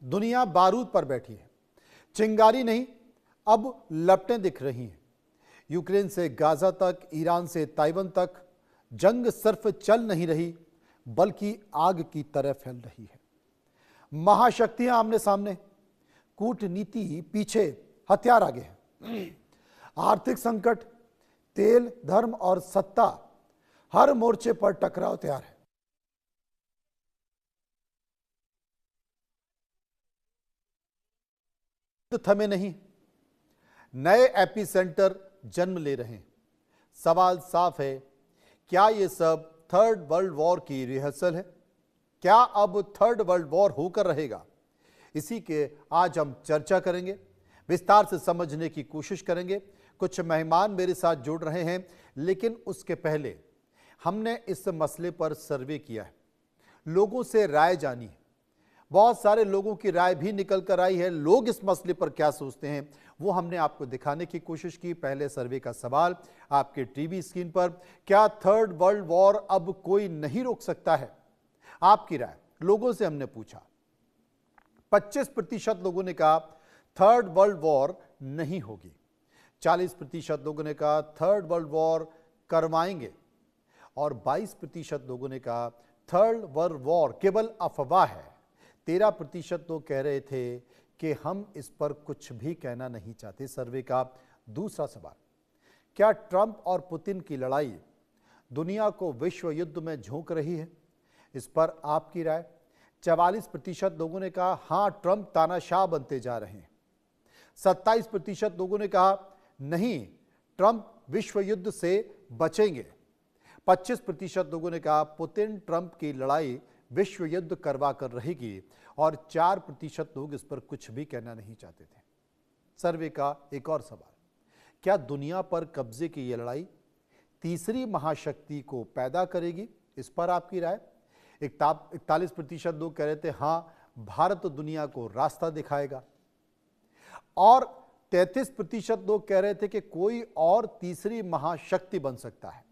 दुनिया बारूद पर बैठी है। चिंगारी नहीं, अब लपटें दिख रही हैं। यूक्रेन से गाजा तक, ईरान से ताइवान तक जंग सिर्फ चल नहीं रही बल्कि आग की तरह फैल रही है। महाशक्तियां आमने सामने, कूटनीति पीछे, हथियार आगे हैं। आर्थिक संकट, तेल, धर्म और सत्ता, हर मोर्चे पर टकराव तैयार है। थमे नहीं, नए एपिसेंटर जन्म ले रहे हैं। सवाल साफ है, क्या यह सब थर्ड वर्ल्ड वॉर की रिहर्सल है? क्या अब थर्ड वर्ल्ड वॉर होकर रहेगा? इसी के आज हम चर्चा करेंगे, विस्तार से समझने की कोशिश करेंगे। कुछ मेहमान मेरे साथ जुड़ रहे हैं, लेकिन उसके पहले हमने इस मसले पर सर्वे किया है, लोगों से राय जानी है। बहुत सारे लोगों की राय भी निकल कर आई है। लोग इस मसले पर क्या सोचते हैं वो हमने आपको दिखाने की कोशिश की। पहले सर्वे का सवाल आपके टीवी स्क्रीन पर, क्या थर्ड वर्ल्ड वॉर अब कोई नहीं रोक सकता है? आपकी राय लोगों से हमने पूछा। 25% लोगों ने कहा थर्ड वर्ल्ड वॉर नहीं होगी। 40% लोगों ने कहा थर्ड वर्ल्ड वॉर करवाएंगे और 22% लोगों ने कहा थर्ड वर्ल्ड वॉर केवल अफवाह है। 13% लोग कह रहे थे कि हम इस पर कुछ भी कहना नहीं चाहते। सर्वे का दूसरा सवाल, क्या ट्रंप और पुतिन की लड़ाई दुनिया को विश्व युद्ध में झोंक रही है? इस पर आपकी राय। 44% लोगों ने कहा हां, ट्रंप तानाशाह बनते जा रहे हैं। 27% लोगों ने कहा नहीं, ट्रंप विश्व युद्ध से बचेंगे। 25% लोगों ने कहा पुतिन ट्रंप की लड़ाई विश्व युद्ध करवा कर रहेगी और 4% लोग इस पर कुछ भी कहना नहीं चाहते थे। सर्वे का एक और सवाल, क्या दुनिया पर कब्जे की यह लड़ाई तीसरी महाशक्ति को पैदा करेगी? इस पर आपकी राय। 41% लोग कह रहे थे हां, भारत दुनिया को रास्ता दिखाएगा और 33% लोग कह रहे थे कि कोई और तीसरी महाशक्ति बन सकता है।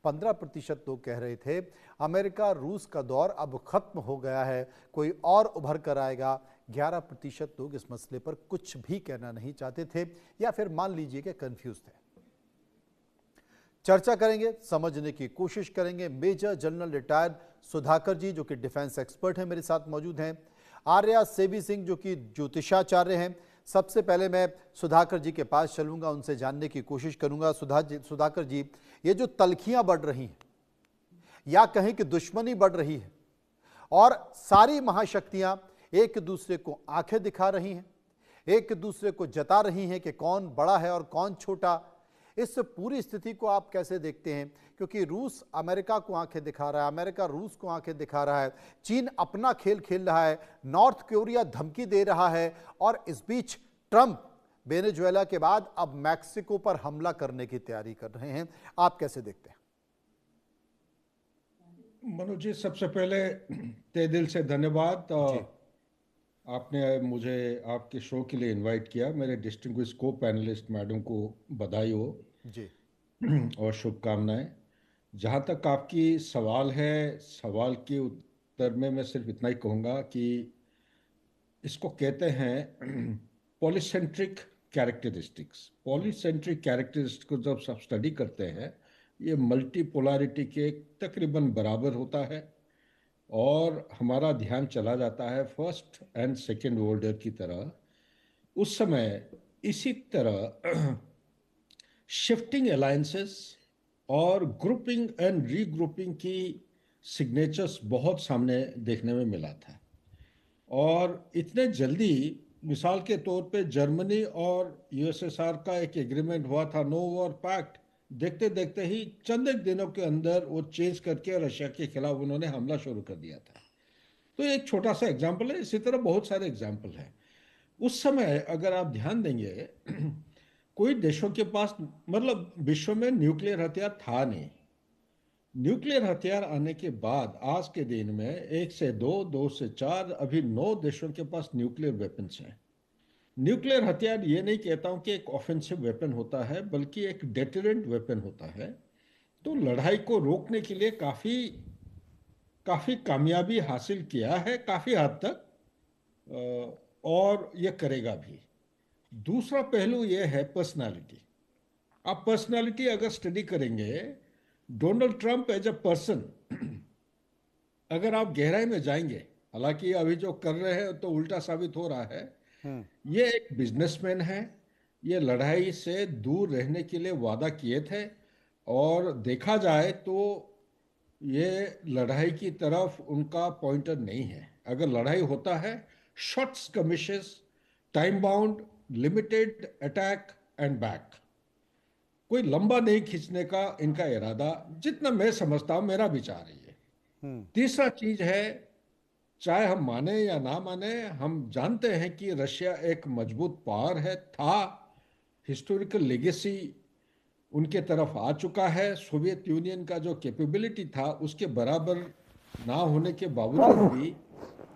15% लोग कह रहे थे अमेरिका रूस का दौर अब खत्म हो गया है, कोई और उभर कर आएगा। 11% लोग इस मसले पर कुछ भी कहना नहीं चाहते थे या फिर मान लीजिए कि कंफ्यूज थे। चर्चा करेंगे, समझने की कोशिश करेंगे। मेजर जनरल रिटायर्ड सुधाकर जी जो कि डिफेंस एक्सपर्ट हैं मेरे साथ मौजूद हैं। आर्या सेवी सिंह जो कि ज्योतिषाचार्य हैं। सबसे पहले मैं सुधाकर जी के पास चलूंगा, उनसे जानने की कोशिश करूंगा। सुधाकर जी, ये जो तलखियां बढ़ रही हैं या कहें कि दुश्मनी बढ़ रही है और सारी महाशक्तियां एक दूसरे को आंखें दिखा रही हैं, एक दूसरे को जता रही हैं कि कौन बड़ा है और कौन छोटा, इस पूरी स्थिति को आप कैसे देखते हैं? क्योंकि रूस अमेरिका को आंखें दिखा रहा है, अमेरिका रूस को आंखें दिखा रहा है, चीन अपना खेल खेल रहा है, नॉर्थ कोरिया धमकी दे रहा है और इस बीच ट्रंप वेनेजुएला के बाद अब मैक्सिको पर हमला करने की तैयारी कर रहे हैं। आप कैसे देखते हैं? मनोज जी, सबसे पहले तहे दिल से धन्यवाद। जी। आपने मुझे आपके शो के लिए इनवाइट किया। मेरे डिस्टिंग्विश को पैनलिस्ट मैडम को बधाई हो जी। और शुभकामनाएं। जहाँ तक आपकी सवाल है, सवाल के उत्तर में मैं सिर्फ इतना ही कहूँगा कि इसको कहते हैं पॉलीसेंट्रिक कैरेक्टरिस्टिक्स। पॉलीसेंट्रिक कैरेक्टरिस्टिक्स को जब सब स्टडी करते हैं, ये मल्टीपोलैरिटी के तकरीबन बराबर होता है और हमारा ध्यान चला जाता है first and second world war की तरह। उस समय इसी तरह शिफ्टिंग अलायंसेस और ग्रुपिंग एंड रीग्रुपिंग की सिग्नेचर्स बहुत सामने देखने में मिला था। और इतने जल्दी, मिसाल के तौर पे जर्मनी और यूएसएसआर का एक एग्रीमेंट हुआ था, नो वॉर पैक्ट, देखते देखते ही चंद एक दिनों के अंदर वो चेंज करके रशिया के खिलाफ उन्होंने हमला शुरू कर दिया था। तो एक छोटा सा एग्जाम्पल है, इसी तरह बहुत सारे एग्जाम्पल हैं। उस समय अगर आप ध्यान देंगे कोई देशों के पास, मतलब विश्व में न्यूक्लियर हथियार था नहीं। न्यूक्लियर हथियार आने के बाद आज के दिन में 1 से 2, 2 से 4, अभी 9 देशों के पास न्यूक्लियर वेपन्स हैं। न्यूक्लियर हथियार ये नहीं कहता हूं कि एक ऑफेंसिव वेपन होता है, बल्कि एक डेटरेंट वेपन होता है। तो लड़ाई को रोकने के लिए काफी काफी कामयाबी हासिल किया है काफी हद तक। और ये करेगा भी। दूसरा पहलू ये है पर्सनालिटी। आप पर्सनालिटी अगर स्टडी करेंगे, Donald Trump as a person, अगर आप गहराई में जाएंगे, हालांकि अभी जो कर रहे हैं तो उल्टा साबित हो रहा है, हम्म। ये एक बिजनेसमैन है। ये लड़ाई से दूर रहने के लिए वादा किए थे, और देखा जाए तो ये लड़ाई की तरफ उनका पॉइंटर नहीं है। अगर लड़ाई होता है, short skirmishes, time bound, limited attack and back, कोई लंबा नहीं खींचने का इनका इरादा, जितना मैं समझता हूं, मेरा विचार है ये। हम्म। तीसरा चीज है, चाहे हम माने या ना माने, हम जानते हैं कि रशिया एक मजबूत पावर है, था। हिस्टोरिकल लेगेसी उनके तरफ आ चुका है। सोवियत यूनियन का जो कैपेबिलिटी था उसके बराबर ना होने के बावजूद भी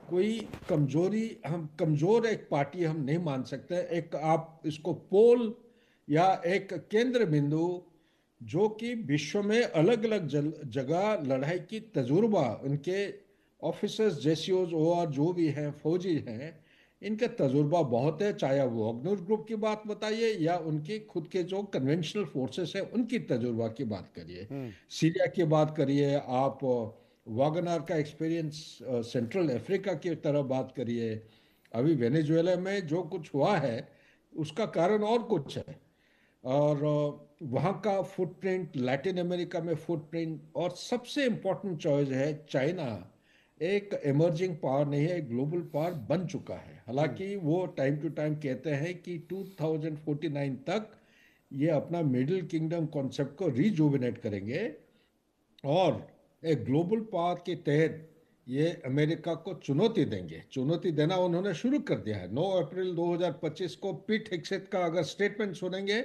कोई कमजोरी, हम कमजोर एक पार्टी हम नहीं मान सकते। एक आप इसको पोल या एक केंद्र बिंदु, जो कि विश्व में अलग अलग जगह लड़ाई की तजुर्बा, उनके ऑफिसर्स जेसीओज और जो भी हैं फौजी हैं, इनका तजुर्बा बहुत है। चाहे वो अग्नुर ग्रुप की बात बताइए या उनके खुद के जो कन्वेंशनल फोर्सेस हैं उनकी तजुर्बा की बात करिए, हम्म। सीरिया की बात करिए, आप वागनार का एक्सपीरियंस सेंट्रल अफ्रीका की तरफ बात करिए, अभी वेनेजुएला में जो कुछ हुआ है उसका कारण और कुछ है। और वहाँ का फुटप्रिंट, लैटिन अमेरिका में फुटप्रिंट, और सबसे इम्पोर्टेंट चॉइस है चाइना। एक इमर्जिंग पावर नहीं है, एक ग्लोबल पावर बन चुका है। हालांकि वो टाइम टू टाइम कहते हैं कि 2049 तक ये अपना मिडिल किंगडम कॉन्सेप्ट को रिजुविनेट करेंगे, और एक ग्लोबल पावर के तहत ये अमेरिका को चुनौती देंगे। चुनौती देना उन्होंने शुरू कर दिया है। 9 अप्रैल 2025 को पीट हेग्सेथ का अगर स्टेटमेंट सुनेंगे,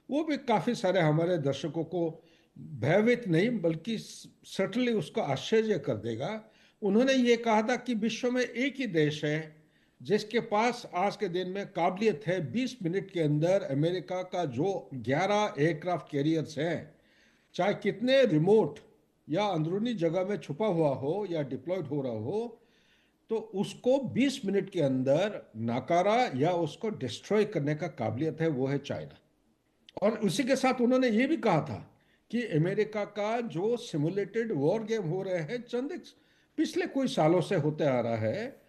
वो भी काफ़ी सारे हमारे दर्शकों को भयभीत नहीं बल्कि सटली उसको आश्चर्य कर देगा। उन्होंने ये कहा था कि विश्व में एक ही देश है जिसके पास आज के दिन में काबिलियत है 20 मिनट के अंदर अमेरिका का जो 11 एयरक्राफ्ट कैरियर्स हैं, चाहे कितने रिमोट या अंदरूनी जगह में छुपा हुआ हो या डिप्लॉयड हो रहा हो, तो उसको 20 मिनट के अंदर नाकारा या उसको डिस्ट्रॉय करने का काबिलियत है, वो है चाइना। और उसी के साथ उन्होंने ये भी कहा था कि अमेरिका का जो सिमुलेटेड वॉर गेम हो रहे हैं, पिछले कोई सालों से होते आ रहा है,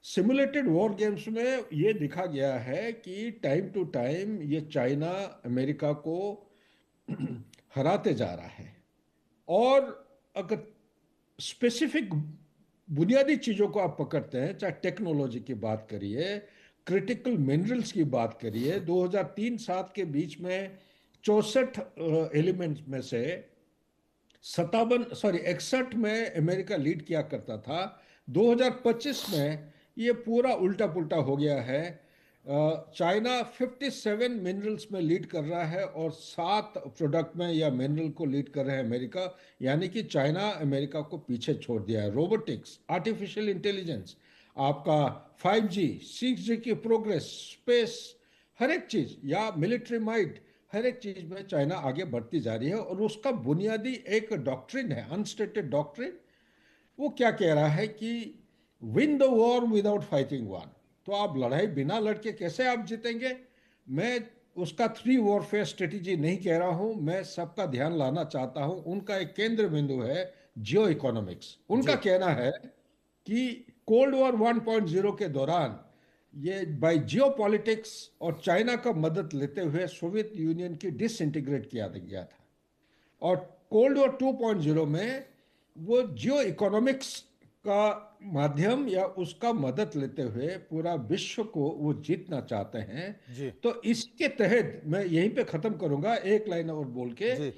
सिमुलेटेड वॉर गेम्स में ये दिखा गया है कि टाइम टू टाइम ये चाइना अमेरिका को हराते जा रहा है। और अगर स्पेसिफिक बुनियादी चीज़ों को आप पकड़ते हैं, चाहे टेक्नोलॉजी की बात करिए, क्रिटिकल मिनरल्स की बात करिए, 2003-7 के बीच में 64 एलिमेंट्स में से 61 में अमेरिका लीड किया करता था। 2025 में ये पूरा उल्टा पुल्टा हो गया है। चाइना 57 मिनरल्स में लीड कर रहा है और 7 प्रोडक्ट में या मिनरल को लीड कर रहा है अमेरिका। यानी कि चाइना अमेरिका को पीछे छोड़ दिया है। रोबोटिक्स, आर्टिफिशियल इंटेलिजेंस, आपका 5G, 6G की प्रोग्रेस, स्पेस, हर एक चीज, या मिलिट्री माइट, हर एक चीज में चाइना आगे बढ़ती जा रही है। और उसका बुनियादी एक डॉक्ट्रिन है, अनस्टेटेड डॉक्ट्रिन। वो क्या कह रहा है कि win the war without fighting one. तो आप लड़ाई बिना लड़के कैसे आप जीतेंगे? मैं उसका 3 वॉरफेयर स्ट्रेटेजी नहीं कह रहा हूं, मैं सबका ध्यान लाना चाहता हूं। उनका एक केंद्र बिंदु है जियो इकोनॉमिक्स। उनका जी। कहना है कि कोल्ड वॉर 1.0 के दौरान ये बाय जियो पॉलिटिक्स और चाइना का मदद लेते हुए सोवियत यूनियन की डिसइंटीग्रेट किया गया था। और कोल्ड वॉर 2.0 में वो जियो इकोनॉमिक्स का माध्यम या उसका मदद लेते हुए पूरा विश्व को वो जीतना चाहते हैं। जी। तो इसके तहत मैं यहीं पे खत्म करूंगा एक लाइन और बोल के। जी।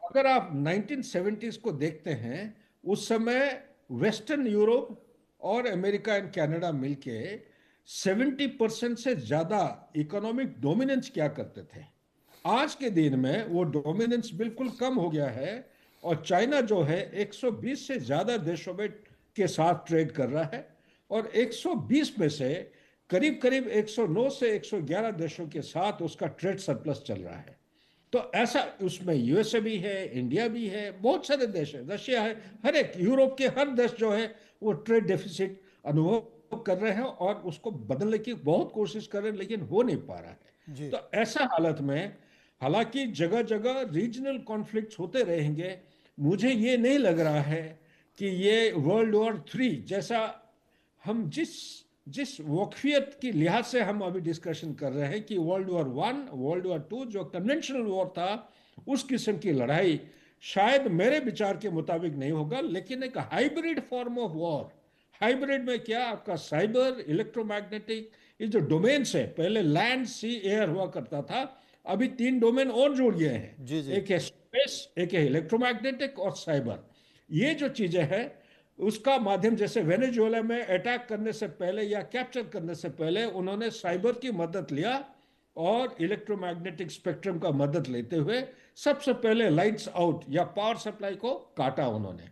अगर आप 1970s को देखते हैं, उस समय वेस्टर्न यूरोप और अमेरिका एंड कनाडा मिलके 70% से ज्यादा इकोनॉमिक डोमिनेंस क्या करते थे। आज के दिन में वो डोमिनेंस बिल्कुल कम हो गया है, और चाइना जो है 120 से ज्यादा देशों में के साथ ट्रेड कर रहा है, और 120 में से करीब करीब 109 से 111 देशों के साथ उसका ट्रेड सरप्लस चल रहा है। तो ऐसा उसमें यूएसए भी है, इंडिया भी है, बहुत सारे देश है, रशिया है, हर एक यूरोप के हर देश जो है वो ट्रेड डेफिसिट अनुभव लोग कर रहे हैं और उसको बदलने की बहुत कोशिश कर रहे हैं, लेकिन हो नहीं पा रहा है। जी तो ऐसा हालत में, हालांकि जगह जगह रीजनल कॉन्फ्लिक्ट्स होते रहेंगे, मुझे ये नहीं लग रहा है कि ये वर्ल्ड वॉर 3 जैसा, हम जिस जिस वक्फियत की लिहाज से हम अभी डिस्कशन कर रहे हैं कि वर्ल्ड वॉर 1, वर्ल्ड वॉर 2 जो कन्वेंशनल वॉर था, उस किस्म की लड़ाई शायद मेरे विचार के मुताबिक नहीं होगा, लेकिन एक hybrid form of war. Hybrid में क्या, आपका साइबर, इलेक्ट्रोमैग्नेटिक, ये जो डोमेन्स है, पहले लैंड सी एयर हुआ करता था, अभी 3 डोमेन और जुड़ गए हैं। जी जी एक है स्पेस, एक है इलेक्ट्रोमैग्नेटिक और साइबर। ये जो चीजें हैं, उसका माध्यम, जैसे वेनेजुएला में अटैक करने से पहले या कैप्चर करने से पहले उन्होंने साइबर की मदद लिया और इलेक्ट्रोमैग्नेटिक स्पेक्ट्रम का मदद लेते हुए सबसे पहले लाइट्स आउट या पावर सप्लाई को काटा उन्होंने।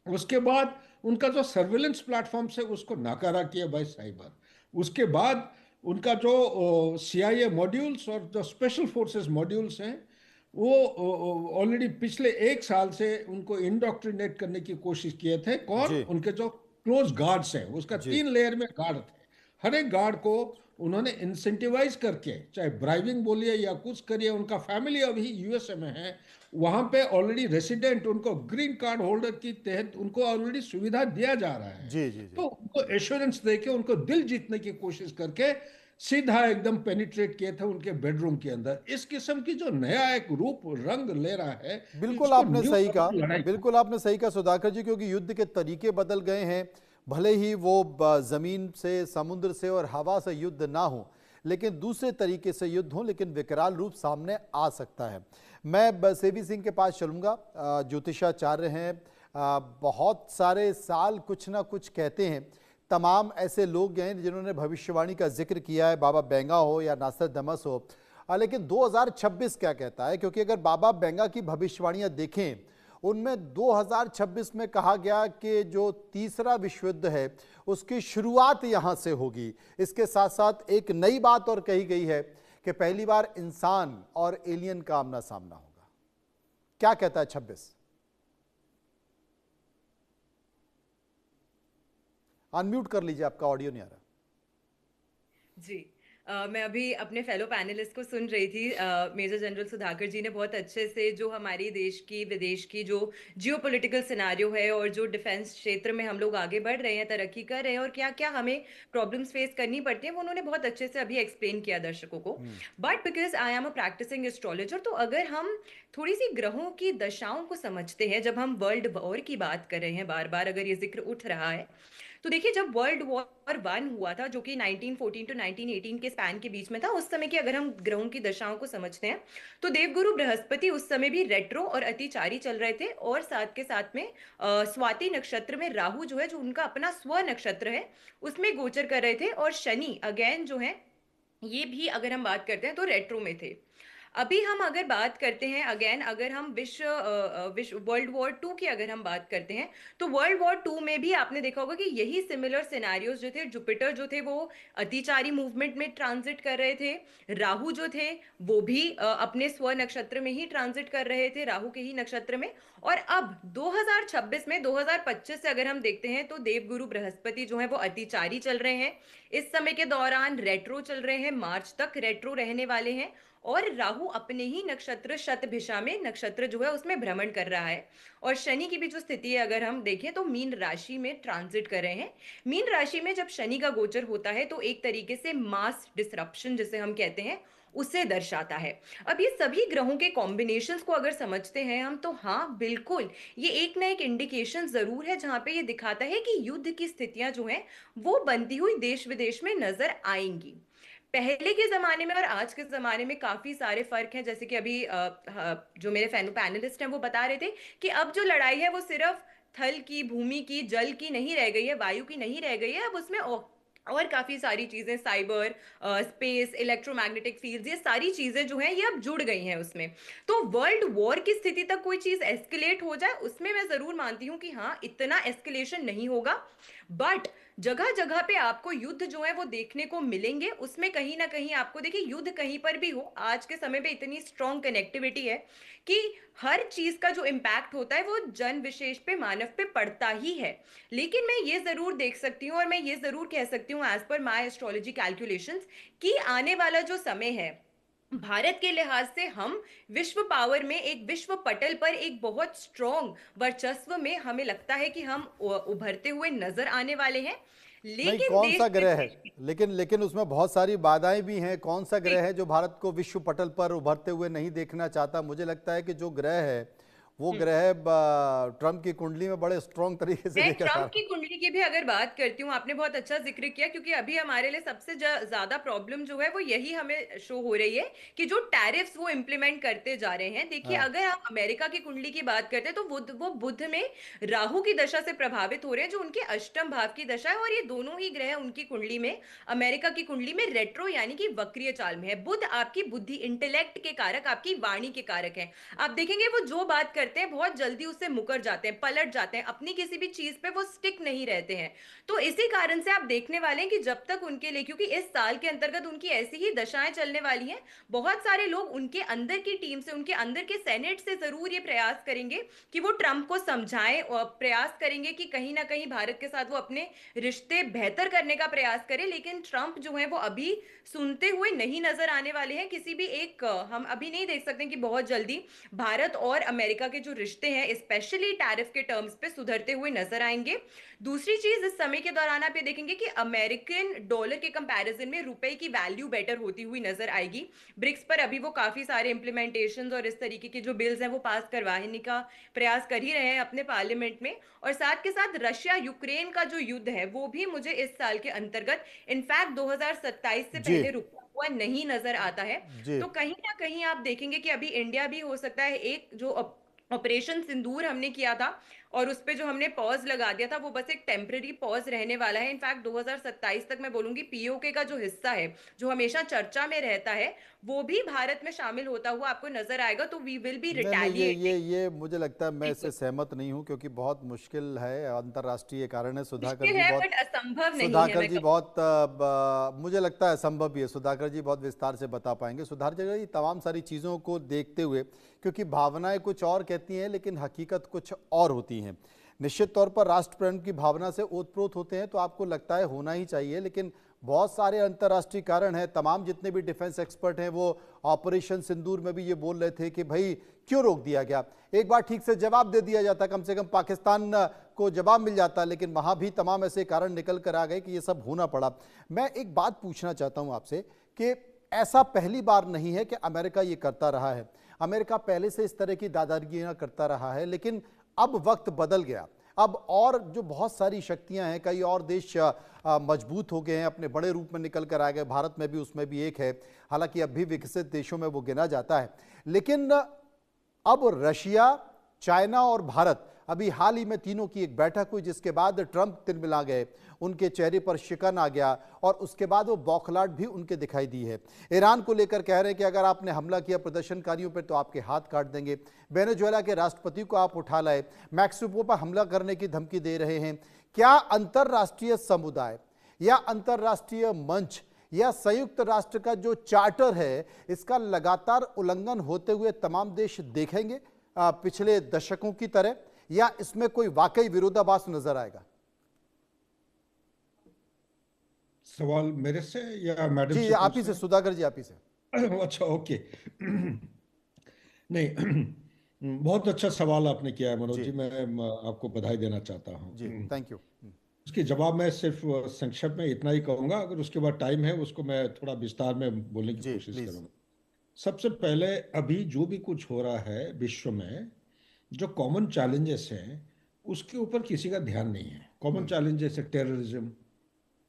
उसके बाद उनका जो सर्विलेंस प्लेटफॉर्म से उसको नाकारा किया बाय साइबर। उसके बाद उनका जो सीआईए मॉड्यूल्स और जो स्पेशल फोर्सेस मॉड्यूल्स हैं, वो ऑलरेडी पिछले 1 साल से उनको इंडोक्ट्रिनेट करने की कोशिश किए थे। कौन? जी उनके जो क्लोज गार्ड्स हैं, उसका जी 3 लेयर में गार्ड थे। हर एक गार्ड को उन्होंने इंसेंटिवाइज करके, चाहे ब्राइबिंग बोलिए या कुछ करिए, उनका फैमिली अभी यूएसए में है, वहां पे ऑलरेडी रेसिडेंट, उनको ग्रीन कार्ड होल्डर की तहत उनको ऑलरेडी सुविधा दिया जा रहा है। जी जी जी तो उनको एश्योरेंस देके, उनको दिल जीतने की कोशिश करके सीधा एकदम पेनिट्रेट किए थे उनके बेडरूम के अंदर। इस किस्म की जो नया एक रूप रंग ले रहा है, बिल्कुल इसको आपने न्यू सही कहा। लड़ाई। बिल्कुल आपने सही कहा सुधाकर जी, क्योंकि युद्ध के तरीके बदल गए हैं। भले ही वो जमीन से, समुद्र से और हवा से युद्ध ना हो, लेकिन दूसरे तरीके से युद्ध हो, लेकिन विकराल रूप सामने आ सकता है। मैं सेवी सिंह के पास चलूंगा। ज्योतिषाचार्य हैं, बहुत सारे साल कुछ ना कुछ कहते हैं। तमाम ऐसे लोग हैं जिन्होंने भविष्यवाणी का जिक्र किया है, बाबा बेंगा हो या नास्ट्राडामस हो। लेकिन 2026 क्या कहता है? क्योंकि अगर बाबा बेंगा की भविष्यवाणियां देखें, उनमें 2026 में कहा गया कि जो तीसरा विश्व युद्ध है उसकी शुरुआत यहां से होगी। इसके साथ साथ एक नई बात और कही गई है कि पहली बार इंसान और एलियन का आमना सामना होगा। क्या कहता है 26? अनम्यूट कर लीजिए, आपका ऑडियो नहीं आ रहा। जी। मैं अभी अपने फेलो पैनलिस्ट को सुन रही थी। मेजर जनरल सुधाकर जी ने बहुत अच्छे से जो हमारी देश की, विदेश की जो जियोपॉलिटिकल सिनेरियो है और जो डिफेंस क्षेत्र में हम लोग आगे बढ़ रहे हैं, तरक्की कर रहे हैं और क्या-क्या हमें प्रॉब्लम्स फेस करनी पड़ती हैं, वो उन्होंने बहुत अच्छे से अभी एक्सप्लेन किया दर्शकों को। But because I am a practising astrologer, तो अगर हम थोड़ी-सी ग्रहों की दशाओं को समझते हैं, जब हम वर्ल्ड वॉर की बात कर रहे हैं, बार-बार अगर ये ज़िक्र उठ रहा है, तो देखिए जब वर्ल्ड वॉर 1 हुआ था, जो कि 1914 टू 1918 के स्पैन के बीच में था, उस समय की अगर हम ग्रहों की दशाओं को समझते हैं, तो देवगुरु बृहस्पति उस समय भी रेट्रो और अतिचारी चल रहे थे, और साथ के साथ में स्वाति नक्षत्र में राहु जो है, जो उनका अपना स्व नक्षत्र है, उसमें गोचर कर रहे थे, और शनि अगेन जो है, ये भी अगर हम बात करते हैं तो रेट्रो में थे। अभी हम अगर बात करते हैं अगेन, अगर हम विश्व वर्ल्ड वॉर 2 की अगर हम बात करते हैं, तो वर्ल्ड वॉर 2 में भी आपने देखा होगा कि यही सिमिलर सिनेरियोज जो थे, जुपिटर जो थे वो अतिचारी मूवमेंट में ट्रांजिट कर रहे थे, राहु जो थे वो भी अपने स्व नक्षत्र में ही ट्रांजिट कर रहे थे, राहु के ही नक्षत्र में। और अब 2026 में 2025 से अगर हम देखते हैं, तो देवगुरु बृहस्पति जो है वो अतिचारी चल रहे हैं, इस समय के दौरान रेट्रो चल रहे हैं, मार्च तक रेट्रो रहने वाले हैं, और राहु अपने ही नक्षत्र शतभिषा में नक्षत्र जो है उसमें भ्रमण कर रहा है। और शनि की भी जो स्थिति है अगर हम देखें, तो मीन राशि में ट्रांजिट कर रहे हैं। मीन राशि में जब शनि का गोचर होता है, तो एक तरीके से मास डिसरप्शन जिसे हम कहते हैं, उसे दर्शाता है। अब ये सभी ग्रहों के कॉम्बिनेशंस को अगर समझते हैं हम, तो हाँ बिल्कुल ये एक ना एक इंडिकेशन जरूर है जहां पे ये दिखाता है कि युद्ध की स्थितियां जो हैं वो बनती हुई देश विदेश में नजर आएंगी। पहले के ज़माने में और आज के ज़माने में काफ़ी सारे फ़र्क हैं, जैसे कि अभी जो मेरे पैनलिस्ट हैं वो बता रहे थे कि अब जो लड़ाई है वो सिर्फ थल की, भूमि की, जल की नहीं रह गई है, वायु की नहीं रह गई है, अब उसमें और काफ़ी सारी चीज़ें, साइबर, स्पेस, इलेक्ट्रोमैग्नेटिक फील्ड्स, ये सारी चीज़ें जो हैं ये अब जुड़ गई हैं उसमें। तो वर्ल्ड वॉर की स्थिति तक कोई चीज़ एस्केलेट हो जाए, उसमें मैं ज़रूर मानती हूँ कि हाँ इतना एस्केलेशन नहीं होगा, बट जगह जगह पे आपको युद्ध जो है वो देखने को मिलेंगे। उसमें कहीं ना कहीं आपको, देखिए, युद्ध कहीं पर भी हो, आज के समय पे इतनी स्ट्रॉन्ग कनेक्टिविटी है कि हर चीज का जो इम्पैक्ट होता है वो जन विशेष पे, मानव पे पड़ता ही है। लेकिन मैं ये जरूर देख सकती हूँ और मैं ये जरूर कह सकती हूँ एज पर माई एस्ट्रोलॉजी कैलकुलेशंस कि आने वाला जो समय है, भारत के लिहाज से हम विश्व पावर में, एक विश्व पटल पर एक बहुत स्ट्रॉन्ग वर्चस्व में हमें लगता है कि हम उभरते हुए नजर आने वाले हैं। नहीं, लेकिन कौन सा देश ग्रह है? विदेश की, लेकिन उसमें बहुत सारी बाधाएं भी हैं। कौन सा ग्रह है जो भारत को विश्व पटल पर उभरते हुए नहीं देखना चाहता? मुझे लगता है कि जो ग्रह है वो ग्रह ट्रंप की कुंडली में बड़े स्ट्रॉन्ग तरीके से मैं देखा जा ट्रंप रहा की कुंडली की भी अगर बात करती हूँ, आपने बहुत अच्छा जिक्र किया, क्योंकि अभी हमारे लिए सबसे ज्यादा प्रॉब्लम जो है वो यही हमें शो हो रही है कि जो टैरिफ्स वो इम्प्लीमेंट करते जा रहे हैं। देखिए, हाँ। अगर हम अमेरिका की कुंडली की बात करते हैं तो वो बुध में राहु की दशा से प्रभावित हो रहे हैं, जो उनके अष्टम भाव की दशा है, और ये दोनों ही ग्रह उनकी कुंडली में, अमेरिका की कुंडली में रेट्रो यानी कि वक्रीय चाल में है। बुध आपकी बुद्धि, इंटेलेक्ट के कारक, आपकी वाणी के कारक है। आप देखेंगे वो जो बात करते हैं बहुत जल्दी उससे मुकर जाते हैं, पलट जाते हैं, अपनी किसी भी चीज पे वो स्टिक नहीं रहते हैं। तो इसी कारण से आप देखने वाले हैं कि जब तक उनके लिए, क्योंकि इस साल के अंतर्गत उनकी ऐसी ही दशाएं चलने वाली हैं, बहुत सारे लोग उनके अंदर की टीम से, उनके अंदर के सेनेट से जरूर ये प्रयास करेंगे कि वो ट्रंप को समझाएं, और प्रयास करेंगे कि कहीं ना कहीं भारत के साथ वो अपने रिश्ते बेहतर करने का प्रयास करें। लेकिन ट्रंप जो है वो अभी सुनते हुए नहीं नजर आने वाले हैं किसी भी एक, हम अभी नहीं देख सकते कि बहुत जल्दी भारत और अमेरिका के जो रिश्ते हैं स्पेशली टैरिफ के टर्म्स पे सुधरते हुए नजर आएंगे। दूसरी चीज, इस समय के दौरान आप ये देखेंगे कि अमेरिकन डॉलर के कंपैरिजन में रुपए की वैल्यू बेटर होती हुई नजर आएगी। ब्रिक्स पर अभी वो काफी सारे इंप्लीमेंटेशन और इस तरीके के जो बिल्स हैं वो पास करवाने का प्रयास कर ही रहे हैं अपने पार्लियामेंट में। और साथ के साथ रशिया यूक्रेन का जो युद्ध है वो भी मुझे इस साल के अंतर्गत, इनफैक्ट 2027 से जी। पहले रुका हुआ नहीं नजर आता है। जी। तो कहीं ना कहीं आप देखेंगे कि अभी इंडिया भी हो सकता है, एक जो ऑपरेशन सिंदूर हमने किया था और उस पे जो हमने पॉज लगा दिया था वो बस एक टेम्पररी पॉज रहने वाला है। इनफैक्ट 2027 तक मैं बोलूंगी पीओके का जो हिस्सा है, जो हमेशा चर्चा में रहता है, वो भी भारत में शामिल होता हुआ आपको नजर आएगा। तो वी विल बी नहीं नहीं, रिटेलिएटिंग। ये मुझे लगता है मैं इससे बिल्कुल सहमत नहीं हूं, क्योंकि बहुत मुश्किल है, अंतर्राष्ट्रीय कारण है। मुश्किल है बट असंभव नहीं है, सुधाकर मैं जी कहूँ। बहुत मुझे लगता है संभव भी है। सुधाकर जी बहुत विस्तार से बता पाएंगे। सुधाकर जी, तमाम सारी चीज़ों को देखते हुए, क्योंकि भावनाएं कुछ और कहती हैं लेकिन हकीकत कुछ और होती हैं। निश्चित तौर पर राष्ट्र प्रेम की भावना से ओतप्रोत होते हैं तो आपको लगता है होना ही चाहिए, लेकिन बहुत सारे अंतर्राष्ट्रीय कारण हैं। तमाम जितने भी डिफेंस एक्सपर्ट हैं वो ऑपरेशन सिंदूर में भी ये बोल रहे थे कि भाई क्यों रोक दिया गया, एक बार ठीक से जवाब दे दिया जाता, कम से कम पाकिस्तान को जवाब मिल जाता। लेकिन वहां भी तमाम ऐसे कारण निकल कर आ गए कि ये सब होना पड़ा। मैं एक बात पूछना चाहता हूं आपसे कि ऐसा पहली बार नहीं है कि अमेरिका ये करता रहा है। अमेरिका पहले से इस तरह की दादागिरियां करता रहा है, लेकिन अब वक्त बदल गया। अब और जो बहुत सारी शक्तियां हैं, कई और देश मजबूत हो गए हैं, अपने बड़े रूप में निकल कर आ गए। भारत में भी उसमें भी एक है, हालांकि अब भी विकसित देशों में वो गिना जाता है। लेकिन अब रशिया, चाइना और भारत, अभी हाल ही में तीनों की एक बैठक हुई जिसके बाद ट्रंप तिलमिला गए, उनके चेहरे पर शिकन आ गया और उसके बाद वो बौखलाहट भी उनके दिखाई दी है। ईरान को लेकर कह रहे हैं कि अगर आपने हमला किया प्रदर्शनकारियों पर तो आपके हाथ काट देंगे। वेनेजुएला के राष्ट्रपति को आप उठा लाए, मैक्सिको पर हमला करने की धमकी दे रहे हैं। क्या अंतर्राष्ट्रीय समुदाय या अंतर्राष्ट्रीय मंच या संयुक्त राष्ट्र का जो चार्टर है, इसका लगातार उल्लंघन होते हुए तमाम देश देखेंगे पिछले दशकों की तरह, या इसमें कोई वाकई विरोधाभास नजर आएगा? सवाल मेरे से या मैडम जी से आप ही पूछ से, रहे सुधाकर जी आप ही से। हैं? अच्छा, ओके। नहीं, बहुत अच्छा सवाल आपने किया है मनोज जी। जी, मैं आपको बधाई देना चाहता जी हूँ। Thank you. उसके जवाब मैं सिर्फ संक्षेप में इतना ही कहूंगा, अगर उसके बाद टाइम है उसको मैं थोड़ा विस्तार में बोलने की जी कोशिश प्लीज। करूंगा। सबसे पहले, अभी जो भी कुछ हो रहा है विश्व में, जो कॉमन चैलेंजेस हैं उसके ऊपर किसी का ध्यान नहीं है। कॉमन चैलेंजेस है टेररिज्म,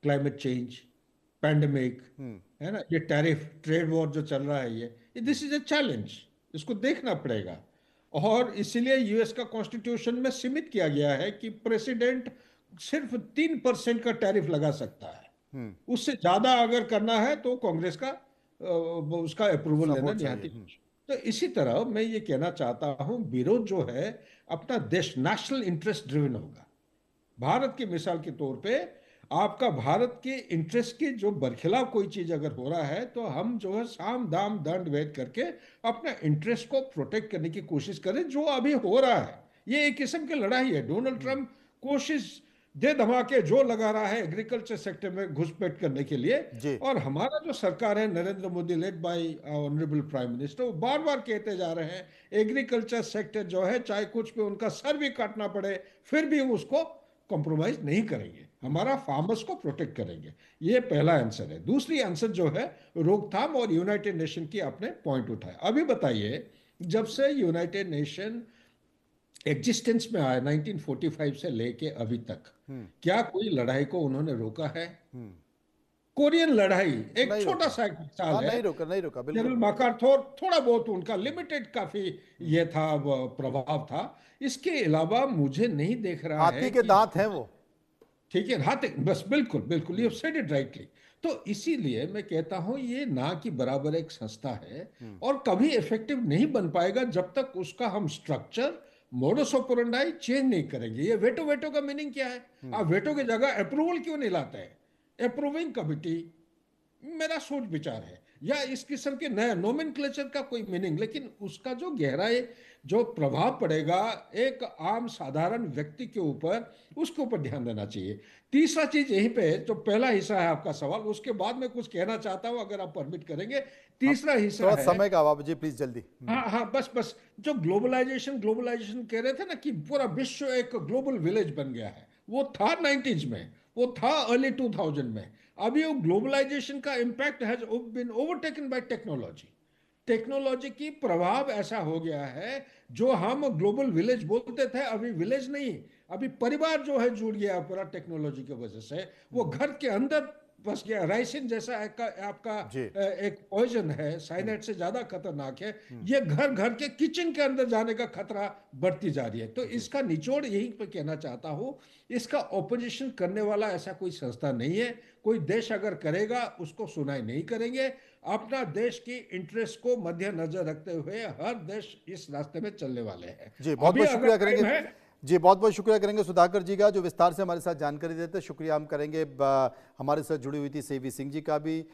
क्लाइमेट चेंज, पैंडेमिक, है ना, ये टैरिफ ट्रेड वॉर जो चल रहा है, ये दिस इज अ चैलेंज, इसको देखना पड़ेगा। और इसीलिए यूएस का कॉन्स्टिट्यूशन में सीमित किया गया है कि प्रेसिडेंट सिर्फ 3% का टैरिफ लगा सकता है। उससे ज्यादा अगर करना है तो कांग्रेस का उसका अप्रूवल लेना सपोर्ट चाहिए। निहाती। तो इसी तरह मैं ये कहना चाहता हूं, विरोध जो है अपना देश नेशनल इंटरेस्ट ड्रिवन होगा। भारत की मिसाल के तौर पे आपका भारत के इंटरेस्ट की जो बरखिलाफ कोई चीज अगर हो रहा है तो हम जो है साम दाम दंड भेद करके अपना इंटरेस्ट को प्रोटेक्ट करने की कोशिश करें, जो अभी हो रहा है। ये एक किस्म की लड़ाई है। डोनाल्ड ट्रंप कोशिश दे धमाके जो लगा रहा है एग्रीकल्चर सेक्टर में घुसपैठ करने के लिए, जी और हमारा जो सरकार है Narendra Modi led by honourable prime minister, वो बार बार कहते जा रहे हैं एग्रीकल्चर सेक्टर जो है चाहे कुछ पे उनका सर भी काटना पड़े फिर भी उसको कॉम्प्रोमाइज नहीं करेंगे, हमारा फार्मर्स को प्रोटेक्ट करेंगे। ये पहला आंसर है। दूसरी आंसर जो है रोकथाम और यूनाइटेड नेशन की आपने पॉइंट उठाया। अभी बताइए, जब से यूनाइटेड नेशन एग्जिस्टेंस में आया 1945 से लेके अभी तक, क्या कोई लड़ाई को उन्होंने रोका है? कोरियन लड़ाई एक नहीं छोटा रोका। सा साल हाँ, है। नहीं रोका, नहीं रोका, बिल्कुल जनरल नहीं। माकार्थर थोड़ा बहुत उनका लिमिटेड काफी ये था, वो प्रभाव था। इसके अलावा मुझे नहीं देख रहा हाथी है के कि, दांत हैं वो। ठीक है, हाँ बस बिल्कुल बिल्कुल, यू सेड इट राइटली। तो इसीलिए मैं कहता हूं ये ना कि बराबर एक संस्था है और कभी इफेक्टिव नहीं बन पाएगा जब तक उसका हम स्ट्रक्चर मोडस ऑपरेंडाई चेंज नहीं करेंगे। ये वेटो वेटो का मीनिंग क्या है? आप वेटो की जगह अप्रूवल क्यों नहीं लाते हैं? अप्रूविंग कमिटी मेरा सोच विचार है, या इस किस्म के नया नोमेनक्लेचर का कोई मीनिंग, लेकिन उसका जो गहराई जो प्रभाव पड़ेगा एक आम साधारण व्यक्ति के ऊपर, उसके ऊपर ध्यान देना चाहिए। तीसरा चीज यहीं पे, जो पहला हिस्सा है आपका सवाल, उसके बाद में कुछ कहना चाहता हूं अगर आप परमिट करेंगे। हम तीसरा हिस्सा थोड़ा है, समय का अभाव जी, प्लीज जल्दी। हाँ हाँ बस बस, जो ग्लोबलाइजेशन ग्लोबलाइजेशन कह रहे थे ना कि पूरा विश्व एक ग्लोबल विलेज बन गया है, वो था 90s में, वो था अर्ली 2000 में। अभी वो ग्लोबलाइजेशन का impact has been overtaken by technology. Technology की प्रभाव ऐसा हो गया है, जो हम ग्लोबल विलेज बोलते थे अभी विलेज नहीं, अभी परिवार जो है जुड़ गया पूरा टेक्नोलॉजी की वजह से। वो घर के अंदर बस गया। राइसिन जैसा आपका जी एक पॉइजन है, साइनाइड से ज्यादा खतरनाक है, ये घर घर के किचन के अंदर जाने का खतरा बढ़ती जा रही है। तो इसका निचोड़ यही पे कहना चाहता हूं, इसका ऑपोजिशन करने वाला ऐसा कोई संस्था नहीं है। कोई देश अगर करेगा उसको सुनाई नहीं करेंगे। अपना देश की इंटरेस्ट को मद्देनजर रखते हुए हर देश इस रास्ते में चलने वाले हैं। जी, बहुत अभी बहुत अगर शुक्रिया टाइम करेंगे है, जी, बहुत बहुत शुक्रिया करेंगे सुधाकर जी का, जो विस्तार से हमारे साथ जानकारी देते हैं। शुक्रिया हम करेंगे हमारे साथ जुड़ी हुई थी सेवी सिंह जी का भी,